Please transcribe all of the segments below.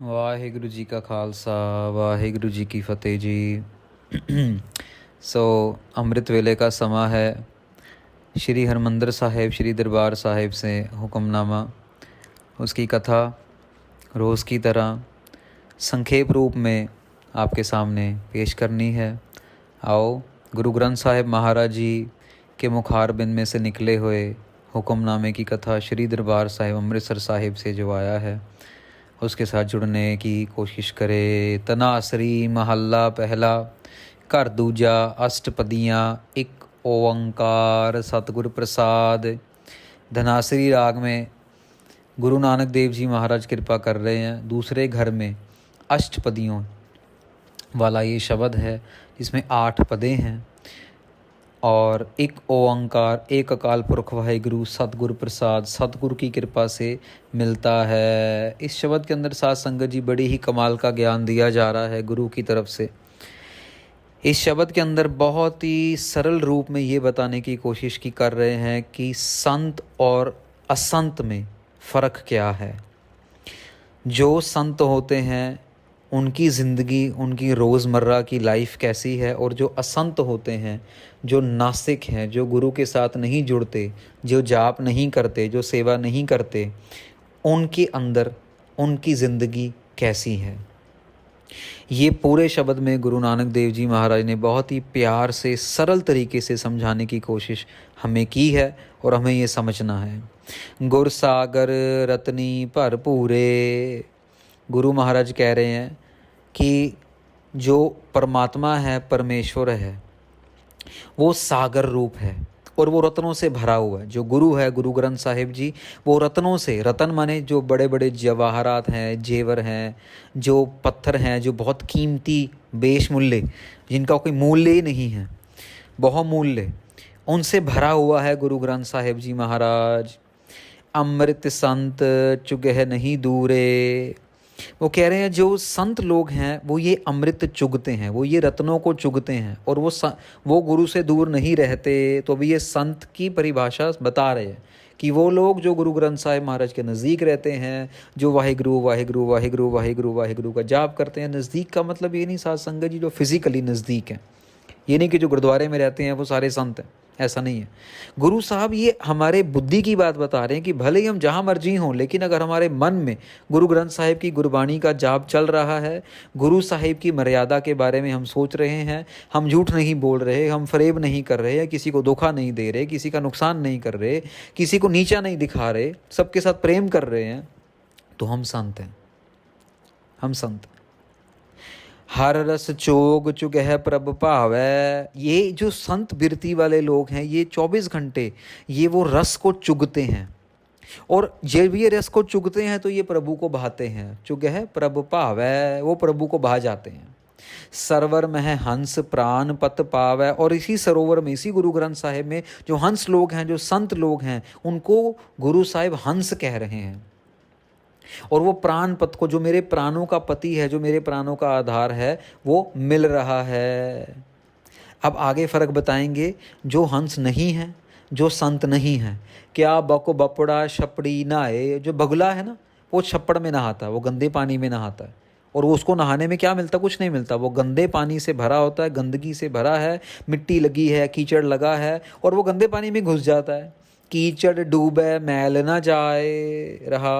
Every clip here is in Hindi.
ਵਾਹਿਗੁਰੂ ਜੀ ਕਾ ਖਾਲਸਾ ਵਾਹਿਗੁਰੂ जी की फतेह जी। सो अमृत वेले का समा है। श्री हरमंदिर साहिब श्री दरबार साहिब से हुक्मनामा, उसकी कथा रोज़ की तरह संक्षेप रूप में आपके सामने पेश करनी है। आओ गुरु ग्रंथ साहिब महाराज जी के मुखारबिंद में से निकले हुए हुक्मनामे की कथा श्री दरबार साहिब अमृतसर साहिब से जो आया है उसके साथ जुड़ने की कोशिश करें। तनासरी महल्ला पहला, घर दूजा, अष्टपदियाँ, एक ओंकार सतगुर प्रसाद। धनासरी राग में गुरु नानक देव जी महाराज कृपा कर रहे हैं। दूसरे घर में अष्टपदियों वाला ये शब्द है जिसमें 8 पदें हैं और एक ओंकार, एक अकाल पुरख वाहिगुरु सतगुरु प्रसाद, सतगुरु की कृपा से मिलता है। इस शब्द के अंदर साध संगत जी बड़ी ही कमाल का ज्ञान दिया जा रहा है गुरु की तरफ से। इस शब्द के अंदर बहुत ही सरल रूप में ये बताने की कोशिश की कर रहे हैं कि संत और असंत में फ़र्क क्या है। जो संत होते हैं उनकी ज़िंदगी, उनकी रोज़मर्रा की लाइफ कैसी है, और जो असंत होते हैं, जो नास्तिक हैं, जो गुरु के साथ नहीं जुड़ते, जो जाप नहीं करते, जो सेवा नहीं करते, उनके अंदर उनकी ज़िंदगी कैसी है। ये पूरे शब्द में गुरु नानक देव जी महाराज ने बहुत ही प्यार से सरल तरीके से समझाने की कोशिश हमें की है और हमें ये समझना है। गुर सागर रत्नी भरपूरे, गुरु महाराज कह रहे हैं कि जो परमात्मा है, परमेश्वर है, वो सागर रूप है और वो रत्नों से भरा हुआ है। जो गुरु है, गुरु ग्रंथ साहिब जी, वो रत्नों से, रतन माने जो बड़े बड़े जवाहरात हैं, जेवर हैं, जो पत्थर हैं, जो बहुत कीमती बेशमूल्य, जिनका कोई मूल्य ही नहीं है, बहुमूल्य, उनसे भरा हुआ है गुरु ग्रंथ साहिब जी महाराज। अमृत संत चुगह नहीं दूरे, वो कह रहे हैं जो संत लोग हैं वो ये अमृत चुगते हैं, वो ये रत्नों को चुगते हैं और वो गुरु से दूर नहीं रहते। तो अभी ये संत की परिभाषा बता रहे हैं कि वो लोग जो गुरु ग्रंथ साहिब महाराज के नज़दीक रहते हैं, जो वाहिगुरु वाहिगुरु वाहिगुरु वाहिगुरु वाहिगुरु का जाप करते हैं। नज़दीक का मतलब ये नहीं साध संगत जी जो फिज़िकली नज़दीक हैं, ये नहीं कि जो गुरुद्वारे में रहते हैं वो सारे संत हैं, ऐसा नहीं है। गुरु साहब ये हमारे बुद्धि की बात बता रहे हैं कि भले ही हम जहाँ मर्जी हों, लेकिन अगर हमारे मन में गुरु ग्रंथ साहिब की गुरबाणी का जाप चल रहा है, गुरु साहिब की मर्यादा के बारे में हम सोच रहे हैं, हम झूठ नहीं बोल रहे, हम फरेब नहीं कर रहे, किसी को धोखा नहीं दे रहे, किसी का नुकसान नहीं कर रहे, किसी को नीचा नहीं दिखा रहे, सबके साथ प्रेम कर रहे हैं, तो हम संत हैं, हम संत। हर रस चोग चुगह प्रभ भावै, ये जो संत बिरती वाले लोग हैं ये 24 घंटे ये वो रस को चुगते हैं, और जब ये रस को चुगते हैं तो ये प्रभु को भाते हैं। चुगह प्रभ भावै, वो प्रभु को भा जाते हैं। सरवर में है हंस प्राण पत पावै, और इसी सरोवर में, इसी गुरु ग्रंथ साहिब में जो हंस लोग हैं, जो संत लोग हैं, उनको गुरु साहिब हंस कह रहे हैं। और वो प्राण पत को, जो मेरे प्राणों का पति है, जो मेरे प्राणों का आधार है, वो मिल रहा है। अब आगे फ़र्क बताएंगे। जो हंस नहीं है, जो संत नहीं है, क्या बको बपड़ा छपड़ी नहाए, जो बगुला है ना वो छप्पड़ में नहाता है, वो गंदे पानी में नहाता है, और वो उसको नहाने में क्या मिलता, कुछ नहीं मिलता, वो गंदे पानी से भरा होता है, गंदगी से भरा है, मिट्टी लगी है, कीचड़ लगा है, और वो गंदे पानी में घुस जाता है। कीचड़ डूबे मैल ना जाए रहा,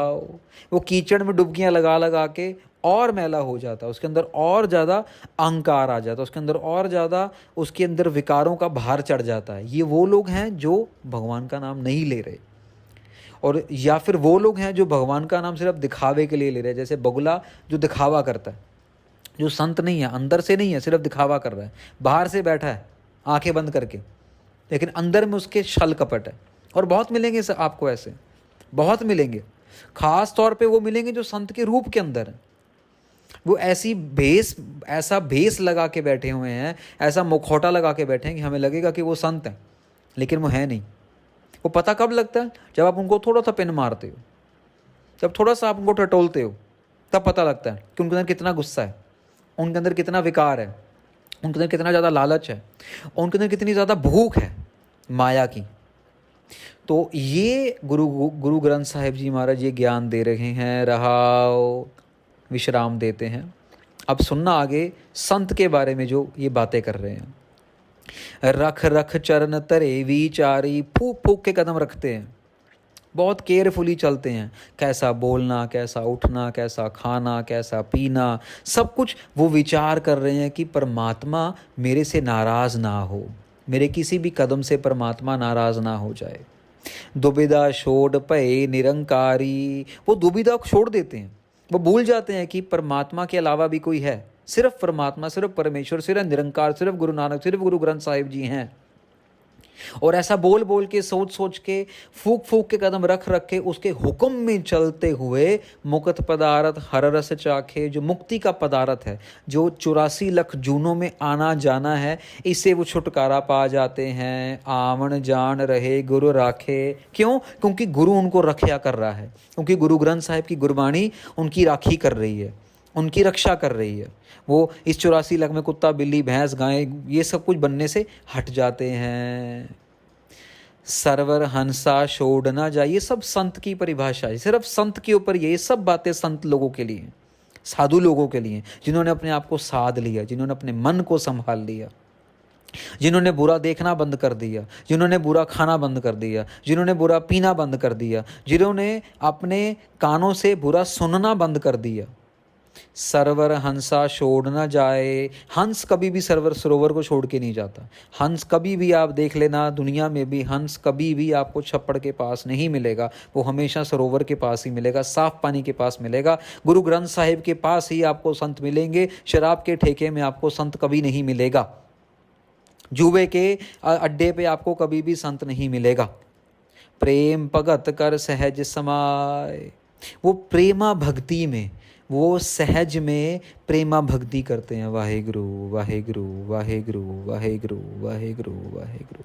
वो कीचड़ में डुबकियां लगा लगा के और मैला हो जाता है, उसके अंदर और ज़्यादा अहंकार आ जाता है, उसके अंदर और ज़्यादा उसके अंदर विकारों का भार चढ़ जाता है। ये वो लोग हैं जो भगवान का नाम नहीं ले रहे, और या फिर वो लोग हैं जो भगवान का नाम सिर्फ दिखावे के लिए ले रहे हैं। जैसे बगुला जो दिखावा करता है, जो संत नहीं है, अंदर से नहीं है, सिर्फ दिखावा कर रहा है, बाहर से बैठा है आंखें बंद करके, लेकिन अंदर में उसके छल कपट है। और बहुत मिलेंगे आपको ऐसे, बहुत मिलेंगे। ख़ास तौर पे वो मिलेंगे जो संत के रूप के अंदर हैं। वो ऐसा भेस लगा के बैठे हुए हैं, ऐसा मुखौटा लगा के बैठे हैं कि हमें लगेगा कि वो संत हैं, लेकिन वो है नहीं। वो पता कब लगता है, जब आप उनको थोड़ा सा पिन मारते हो, जब थोड़ा सा आप उनको टटोलते हो, तब पता लगता है कि उनके अंदर कितना गुस्सा है, उनके अंदर कितना विकार है, उनके अंदर कितना ज़्यादा लालच है, उनके अंदर कितनी ज़्यादा भूख है माया की। तो ये गुरु ग्रंथ साहिब जी महाराज ये ज्ञान दे रहे हैं। रहाओ विश्राम देते हैं। अब सुनना आगे संत के बारे में जो ये बातें कर रहे हैं। रख रख चरण तरे विचारी, फूक फूक के कदम रखते हैं, बहुत केयरफुली चलते हैं। कैसा बोलना, कैसा उठना, कैसा खाना, कैसा पीना, सब कुछ वो विचार कर रहे हैं कि परमात्मा मेरे से नाराज़ ना हो, मेरे किसी भी कदम से परमात्मा नाराज़ ना हो जाए। दुविधा छोड़ पए निरंकारी, वो दुविधा छोड़ देते हैं, वो भूल जाते हैं कि परमात्मा के अलावा भी कोई है। सिर्फ परमात्मा, सिर्फ परमेश्वर, सिर्फ निरंकार, सिर्फ गुरु नानक, सिर्फ गुरु ग्रंथ साहिब जी हैं। और ऐसा बोल बोल के, सोच सोच के, फूक फूक के, कदम रख रख के उसके हुक्म में चलते हुए मुक्त पदार्थ हर रस चाखे, जो मुक्ति का पदार्थ है, जो 84 लाख जूनों में आना जाना है, इससे वो छुटकारा पा जाते हैं। आवन जान रहे गुरु राखे, क्यों? क्योंकि गुरु उनको रक्षा कर रहा है, क्योंकि गुरु ग्रंथ साहिब की गुरबाणी उनकी राखी कर रही है, उनकी रक्षा कर रही है। वो इस 84 लाख में कुत्ता, बिल्ली, भैंस, गाय, ये सब कुछ बनने से हट जाते हैं। सरवर हंसा छोड़ ना जाए, ये सब संत की परिभाषा है, सिर्फ संत के ऊपर ये सब बातें संत लोगों के लिए, साधु लोगों के लिए, जिन्होंने अपने आप को साध लिया, जिन्होंने अपने मन को संभाल लिया, जिन्होंने बुरा देखना बंद कर दिया, जिन्होंने बुरा खाना बंद कर दिया, जिन्होंने बुरा पीना बंद कर दिया, जिन्होंने अपने कानों से बुरा सुनना बंद कर दिया। सरवर हंसा छोड़ ना जाए, हंस कभी भी सरवर सरोवर को छोड़ के नहीं जाता। हंस कभी भी, आप देख लेना, दुनिया में भी हंस कभी भी आपको छप्पड़ के पास नहीं मिलेगा, वो हमेशा सरोवर के पास ही मिलेगा, साफ पानी के पास मिलेगा। गुरु ग्रंथ साहिब के पास ही आपको संत मिलेंगे, शराब के ठेके में आपको संत कभी नहीं मिलेगा, जुए के अड्डे पे आपको कभी भी संत नहीं मिलेगा। प्रेम भगत कर सहज समाय, वो प्रेमा भक्ति में, वो सहज में प्रेमा भक्ति करते हैं। वाहेगुरु वाहेगुरु वाहेगुरु वाहेगुरु वाहेगुरु वाहेगुरु,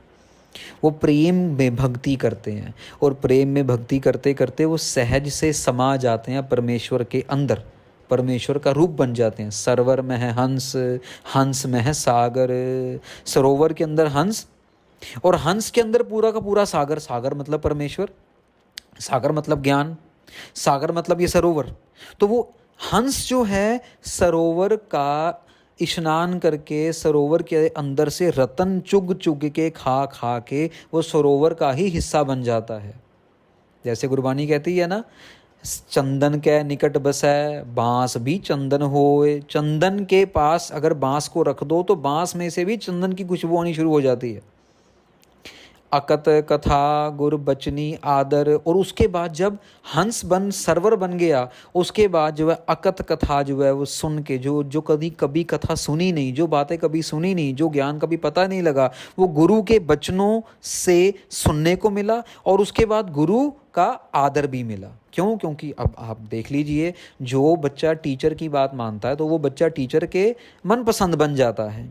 वो प्रेम में भक्ति करते हैं, और प्रेम में भक्ति करते करते वो सहज से समा जाते हैं परमेश्वर के अंदर, परमेश्वर का रूप बन जाते हैं। सरवर में है हंस, हंस में है सागर, सरोवर के अंदर हंस, और हंस के अंदर पूरा का पूरा सागर। सागर मतलब परमेश्वर, सागर मतलब ज्ञान, सागर मतलब ये सरोवर। तो वो हंस जो है सरोवर का स्नान करके, सरोवर के अंदर से रतन चुग चुग के, खा खा के वो सरोवर का ही हिस्सा बन जाता है। जैसे गुरबानी कहती है ना, चंदन के निकट बसै बांस भी चंदन होए। चंदन के पास अगर बांस को रख दो तो बांस में से भी चंदन की खुशबू आनी शुरू हो जाती है। अकत कथा गुर बचनी आदर, और उसके बाद जब हंस बन सरवर बन गया, उसके बाद जो है अकत कथा जो है वो सुन के, जो कभी कथा सुनी नहीं, जो बातें कभी सुनी नहीं, जो ज्ञान कभी पता नहीं लगा, वो गुरु के बचनों से सुनने को मिला, और उसके बाद गुरु का आदर भी मिला। क्यों? क्योंकि अब आप देख लीजिए, जो बच्चा टीचर की बात मानता है तो वो बच्चा टीचर के मनपसंद बन जाता है।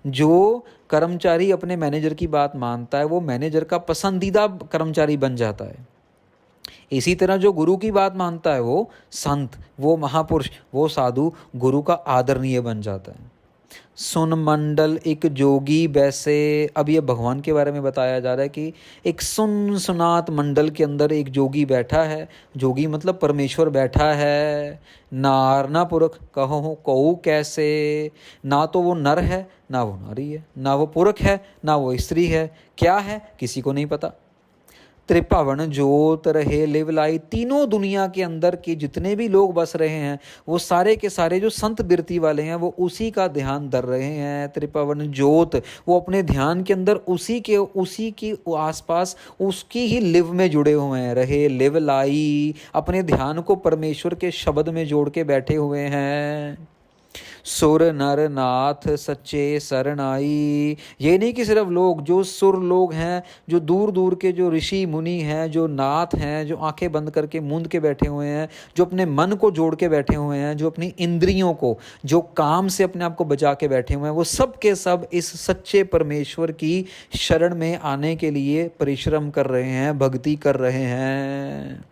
जो कर्मचारी अपने मैनेजर की बात मानता है वो मैनेजर का पसंदीदा कर्मचारी बन जाता है। इसी तरह जो गुरु की बात मानता है वो संत, वो महापुरुष, वो साधु गुरु का आदरणीय बन जाता है। सुन मंडल एक जोगी वैसे, अब ये भगवान के बारे में बताया जा रहा है कि एक सुन सुनात मंडल के अंदर एक जोगी बैठा है। जोगी मतलब परमेश्वर बैठा है। नार ना पुरख कहो कहू कैसे, ना तो वो नर है ना वो नारी है, ना वो पुरख है ना वो स्त्री है, क्या है किसी को नहीं पता। त्रिभुवन जोत रहे लिवलाई, तीनों दुनिया के अंदर के जितने भी लोग बस रहे हैं वो सारे के सारे जो संत बिरती वाले हैं वो उसी का ध्यान धर रहे हैं। त्रिभुवन जोत, वो अपने ध्यान के अंदर उसी की आसपास उसकी ही लिव में जुड़े हुए हैं। रहे लिवलाई, अपने ध्यान को परमेश्वर के शब्द में जोड़ के बैठे हुए हैं। सुर नर नाथ सच्चे शरणाई, ये नहीं कि सिर्फ लोग जो सुर लोग हैं, जो दूर दूर के जो ऋषि मुनि हैं, जो नाथ हैं, जो आंखें बंद करके मूंद के बैठे हुए हैं, जो अपने मन को जोड़ के बैठे हुए हैं, जो अपनी इंद्रियों को, जो काम से अपने आप को बचा के बैठे हुए हैं, वो सब के सब इस सच्चे परमेश्वर की शरण में आने के लिए परिश्रम कर रहे हैं, भक्ति कर रहे हैं।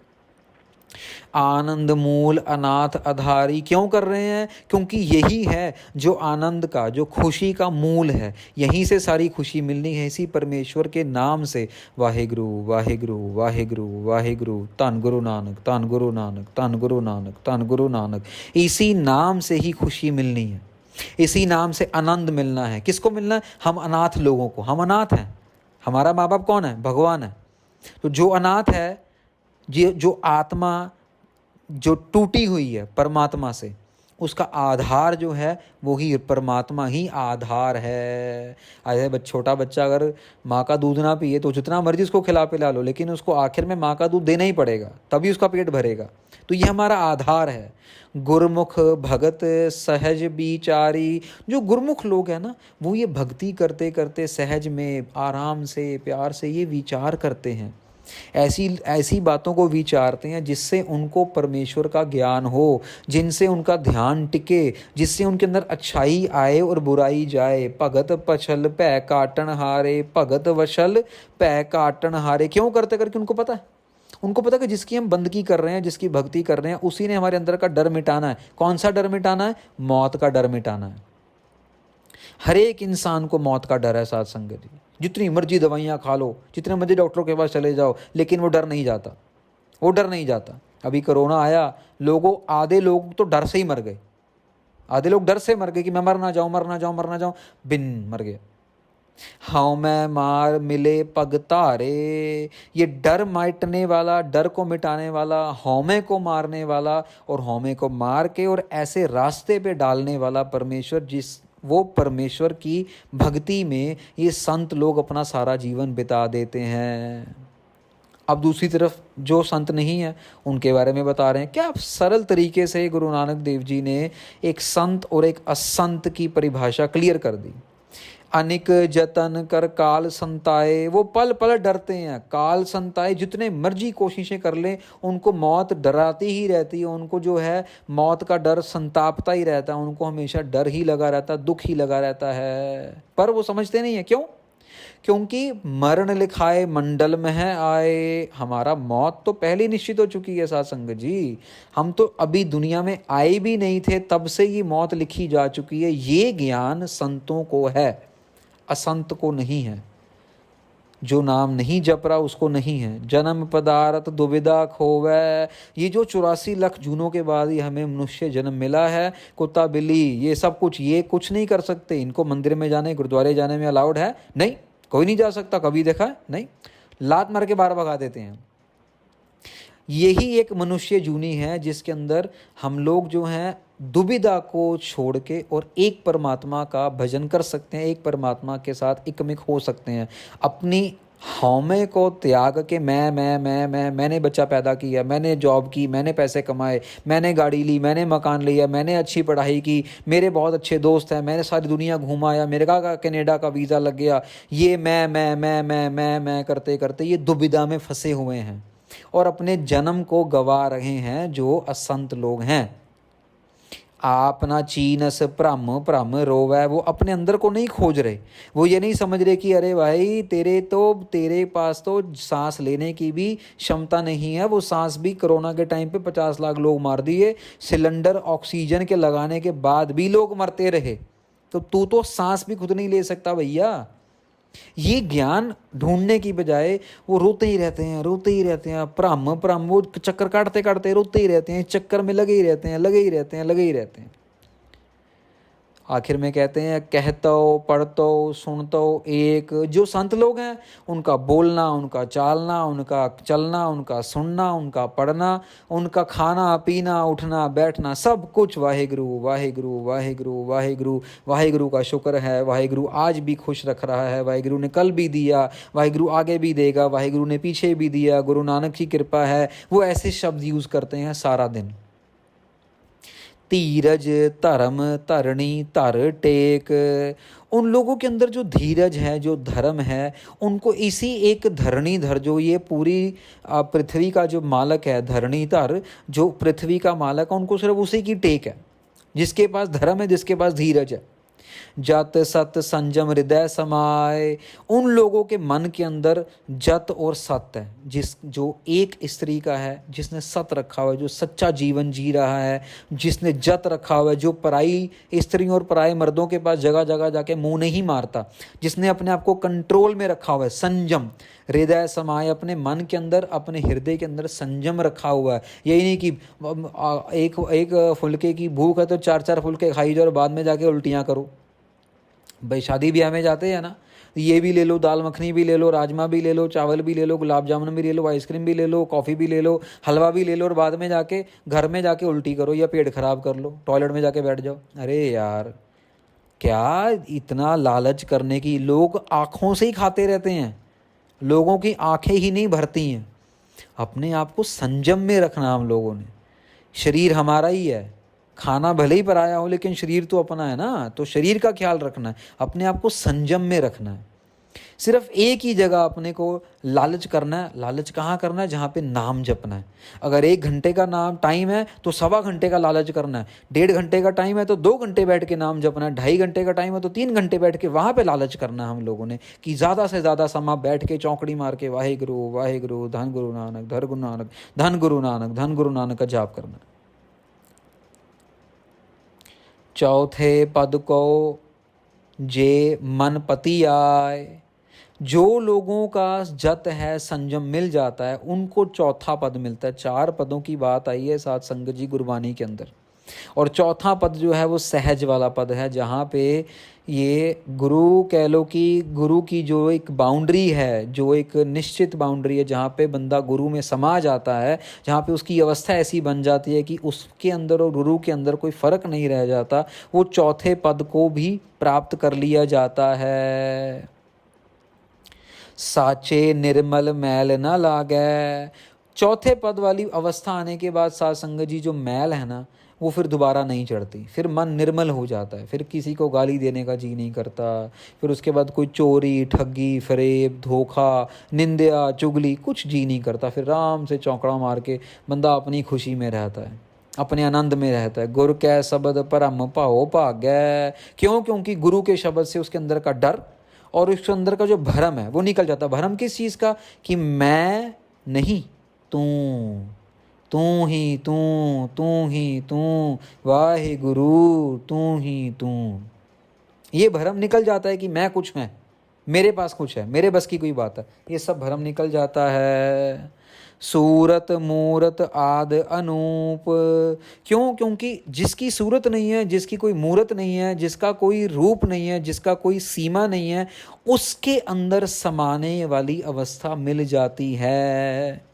आनंद मूल अनाथ आधारी। क्यों कर रहे हैं? क्योंकि यही है जो आनंद का, जो खुशी का मूल है। यहीं से सारी खुशी मिलनी है, इसी परमेश्वर के नाम से। वाहेगुरु वाहेगुरु वाहेगुरु वाहेगुरु, धन गुरु नानक, धन गुरु नानक, धन गुरु नानक, धन गुरु नानक। इसी नाम से ही खुशी मिलनी है, इसी नाम से आनंद मिलना है। किसको मिलना है? हम अनाथ लोगों को। हम अनाथ हैं। हमारा माँ बाप कौन है? भगवान है। तो जो अनाथ है, जो आत्मा जो टूटी हुई है परमात्मा से, उसका आधार जो है वो ही परमात्मा ही आधार है। अरे छोटा बच्चा अगर माँ का दूध ना पिए तो जितना मर्जी उसको खिला पिला लो, लेकिन उसको आखिर में माँ का दूध देना ही पड़ेगा, तभी उसका पेट भरेगा। तो ये हमारा आधार है। गुरमुख भगत सहज बिचारी। जो गुरमुख लोग हैं ना, वो ये भक्ति करते करते सहज में, आराम से, प्यार से ये विचार करते हैं, ऐसी बातों को विचारते हैं जिससे उनको परमेश्वर का ज्ञान हो, जिनसे उनका ध्यान टिके, जिससे उनके अंदर अच्छाई आए और बुराई जाए। भगत पछल भय काटन हारे, भगत वशल भय काटन हारे। क्यों करते? करके उनको पता है, उनको पता है कि जिसकी हम बंदगी कर रहे हैं, जिसकी भक्ति कर रहे हैं, उसी ने हमारे अंदर का डर मिटाना है। कौन सा डर मिटाना है? मौत का डर मिटाना है। हर एक इंसान को मौत का डर है साध संगत जी। जितनी मर्जी दवाइयाँ खा लो, जितने मर्जी डॉक्टरों के पास चले जाओ, लेकिन वो डर नहीं जाता, वो डर नहीं जाता। अभी कोरोना आया, आधे लोग तो डर से ही मर गए। आधे लोग डर से मर गए कि मैं मर ना जाऊँ, मर ना जाऊँ, मर ना जाऊँ, बिन मर गया। हाँ मैं मार मिले पग तारे। ये डर मिटने वाला, डर को मिटाने वाला, हौमे को मारने वाला और हौमे को मार के और ऐसे रास्ते पे डालने वाला परमेश्वर, वो परमेश्वर की भक्ति में ये संत लोग अपना सारा जीवन बिता देते हैं। अब दूसरी तरफ जो संत नहीं है, उनके बारे में बता रहे हैं। क्या सरल तरीके से गुरु नानक देव जी ने एक संत और एक असंत की परिभाषा क्लियर कर दी। अनिक जतन कर काल संताए। वो पल पल डरते हैं, काल संताए, जितने मर्जी कोशिशें कर लें, उनको मौत डराती ही रहती है। उनको जो है मौत का डर संतापता ही रहता है, उनको हमेशा डर ही लगा रहता है, दुख ही लगा रहता है। पर वो समझते नहीं है। क्यों? क्योंकि मरण लिखाए मंडल में है आए। हमारा मौत तो पहले निश्चित हो चुकी है साध संगत जी। हम तो अभी दुनिया में आए भी नहीं थे, तब से ही मौत लिखी जा चुकी है। ये ज्ञान संतों को है, असंत को नहीं है। जो नाम नहीं जप रहा उसको नहीं है। जन्म पदार्थ दुविधा खोवे। ये जो 84 लाख जूनों के बाद ही हमें मनुष्य जन्म मिला है, कुत्ता बिल्ली ये सब कुछ, ये कुछ नहीं कर सकते। इनको मंदिर में जाने, गुरुद्वारे जाने में अलाउड है? नहीं, कोई नहीं जा सकता। कभी देखा है? नहीं। लात मार के बाहर भगा देते हैं। यही एक मनुष्य जूनी है जिसके अंदर हम लोग जो हैं दुविधा को छोड़ के और एक परमात्मा का भजन कर सकते हैं, एक परमात्मा के साथ एकमिक हो सकते हैं। अपनी हौमे को त्याग के मैंने बच्चा पैदा किया, मैंने जॉब की, मैंने पैसे कमाए, मैंने गाड़ी ली, मैंने मकान लिया, मैंने अच्छी पढ़ाई की, मेरे बहुत अच्छे दोस्त हैं, मैंने सारी दुनिया घुमाया, मेरे का कनाडा का वीज़ा लग गया। ये मैं करते करते ये दुविधा में फंसे हुए हैं और अपने जन्म को गवा रहे हैं जो असंत लोग हैं। आपना चीनस भ्रम भ्रम रोवै। वो अपने अंदर को नहीं खोज रहे। वो ये नहीं समझ रहे कि अरे भाई तेरे पास तो सांस लेने की भी क्षमता नहीं है। वो सांस भी कोरोना के टाइम पे 50 लाख लोग मार दिए। सिलेंडर ऑक्सीजन के लगाने के बाद भी लोग मरते रहे, तो तू तो सांस भी खुद नहीं ले सकता भैया। ये ज्ञान ढूंढने की बजाय वो रोते ही रहते हैं, भ्रम वो चक्कर काटते काटते रोते ही रहते हैं, चक्कर में लगे ही रहते हैं। आखिर में कहते हैं कहतो पढ़तो सुनतो एक। जो संत लोग हैं उनका बोलना, उनका चालना, उनका चलना, उनका सुनना, उनका पढ़ना, उनका खाना पीना उठना बैठना सब कुछ वाहेगुरु वाहेगुरु वाहेगुरु वाहेगुरु वाहेगुरु का शुक्र है। वाहेगुरु आज भी खुश रख रहा है। वाहेगुरु ने कल भी दिया, वाहेगुरु आगे भी देगा, वाहेगुरु ने पीछे भी दिया। गुरु नानक की कृपा है। वो ऐसे शब्द यूज़ करते हैं सारा दिन। धीरज धर्म धरणी धर टेक। उन लोगों के अंदर जो धीरज है, जो धर्म है, उनको इसी एक धरणीधर, जो ये पूरी पृथ्वी का जो मालक है, धरणीधर जो पृथ्वी का मालक है, उनको सिर्फ उसी की टेक है। जिसके पास धर्म है, जिसके पास धीरज है, जत सत संजम हृदय समाए। उन लोगों के मन के अंदर जत और सत है, जो एक स्त्री का है, जिसने सत रखा हुआ है, जो सच्चा जीवन जी रहा है, जिसने जत रखा हुआ है, जो पराई स्त्रियों और पराए मर्दों के पास जगह जगह जाके मुंह नहीं मारता, जिसने अपने आप को कंट्रोल में रखा हुआ है। संजम हृदय समाए, अपने मन के अंदर, अपने हृदय के अंदर संयम रखा हुआ है। यही नहीं कि एक फुलके की भूख है तो 4-4 फुलके खाई जाओ और बाद में जाके उल्टियाँ करो। भाई शादी ब्याह में जाते हैं ना, ये भी ले लो, दाल मखनी भी ले लो, राजमा भी ले लो, चावल भी ले लो, गुलाब जामुन भी ले लो, आइसक्रीम भी ले लो, कॉफ़ी भी ले लो, हलवा भी ले लो, और बाद में जाके घर में जाके उल्टी करो या पेट खराब कर लो, टॉयलेट में जाके बैठ जाओ। अरे यार, क्या इतना लालच करने की, लोग आँखों से ही खाते रहते हैं, लोगों की आंखें ही नहीं भरती हैं। अपने आप को संयम में रखना हम लोगों ने। शरीर हमारा ही है, खाना भले ही पराया हो लेकिन शरीर तो अपना है ना, तो शरीर का ख्याल रखना है, अपने आप को संयम में रखना है। सिर्फ एक ही जगह अपने को लालच करना है। लालच कहाँ करना है? जहाँ पे नाम जपना है। अगर 1 घंटे का नाम टाइम है तो 1.25 घंटे का लालच करना है। 1.5 घंटे का टाइम है तो 2 घंटे बैठ के नाम जपना है। 2.5 घंटे का टाइम है तो 3 घंटे बैठ के वहाँ पे लालच करना है हम लोगों ने, कि ज़्यादा से ज़्यादा समय बैठ के चौकड़ी मार के वाहिगुरु वाहिगुरु धन गुरु नानक धर गुरु नानक धन गुरु नानक धन गुरु नानक का जाप करना। चौथे पद को जे मन पति आए। जो लोगों का जत है, संयम मिल जाता है, उनको चौथा पद मिलता है। 4 पदों की बात आई है साध संगत जी गुरबानी के अंदर, और चौथा पद जो है वो सहज वाला पद है, जहाँ पे ये गुरु कह लो कि गुरु की जो एक बाउंड्री है, जो एक निश्चित बाउंड्री है, जहाँ पे बंदा गुरु में समा जाता है, जहाँ पे उसकी अवस्था ऐसी बन जाती है कि उसके अंदर और गुरु के अंदर कोई फ़र्क नहीं रह जाता, वो चौथे पद को भी प्राप्त कर लिया जाता है। साचे निर्मल मैल न लागै। चौथे पद वाली अवस्था आने के बाद साध संगत जी जो मैल है ना, वो फिर दोबारा नहीं चढ़ती, फिर मन निर्मल हो जाता है, फिर किसी को गाली देने का जी नहीं करता, फिर उसके बाद कोई चोरी ठगी फरेब धोखा निंदा चुगली कुछ जी नहीं करता, फिर आराम से चौंकड़ा मार के बंदा अपनी खुशी में रहता है, अपने आनंद में रहता है। गुर कै शब्द परम पाओ भागै। क्यों? क्योंकि गुरु के शब्द से उसके अंदर का डर और उसके अंदर का जो भरम है वो निकल जाता है। भरम किस चीज़ का? कि मैं नहीं, तू ही तू वाहे गुरु तू ही तू। ये भरम निकल जाता है कि मैं कुछ है, मेरे पास कुछ है, मेरे बस की कोई बात है, ये सब भरम निकल जाता है। सूरत मूरत आद अनूप। क्यों? क्योंकि जिसकी सूरत नहीं है, जिसकी कोई मूरत नहीं है, जिसका कोई रूप नहीं है, जिसका कोई सीमा नहीं है, उसके अंदर समाने वाली अवस्था मिल जाती है।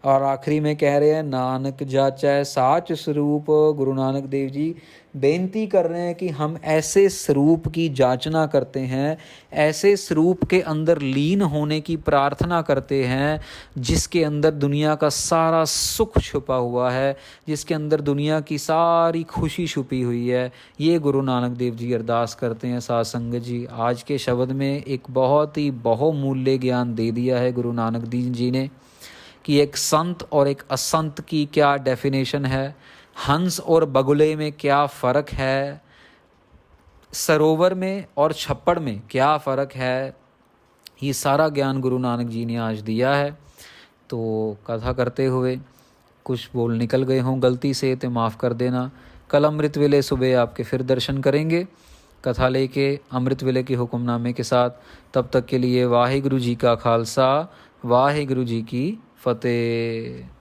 और आखिरी में कह रहे हैं नानक जाचै साच स्वरूप। गुरु नानक देव जी बेनती कर रहे हैं कि हम ऐसे स्वरूप की जांचना करते हैं, ऐसे स्वरूप के अंदर लीन होने की प्रार्थना करते हैं, जिसके अंदर दुनिया का सारा सुख छुपा हुआ है, जिसके अंदर दुनिया की सारी खुशी छुपी हुई है। ये गुरु नानक देव जी अरदास करते हैं। साध संगत जी, आज के शब्द में एक बहुत ही बहुमूल्य ज्ञान दे दिया है गुरु नानक देव जी ने, कि एक संत और एक असंत की क्या डेफिनेशन है, हंस और बगुले में क्या फ़र्क है, सरोवर में और छप्पड़ में क्या फ़र्क है, ये सारा ज्ञान गुरु नानक जी ने आज दिया है। तो कथा करते हुए कुछ बोल निकल गए हों गलती से तो माफ़ कर देना। कल अमृत वेले सुबह आपके फिर दर्शन करेंगे कथा लेके अमृत वेले के हुक्मनामे के साथ। तब तक के लिए वाहिगुरु जी का खालसा, वाहिगुरु जी की फतेह।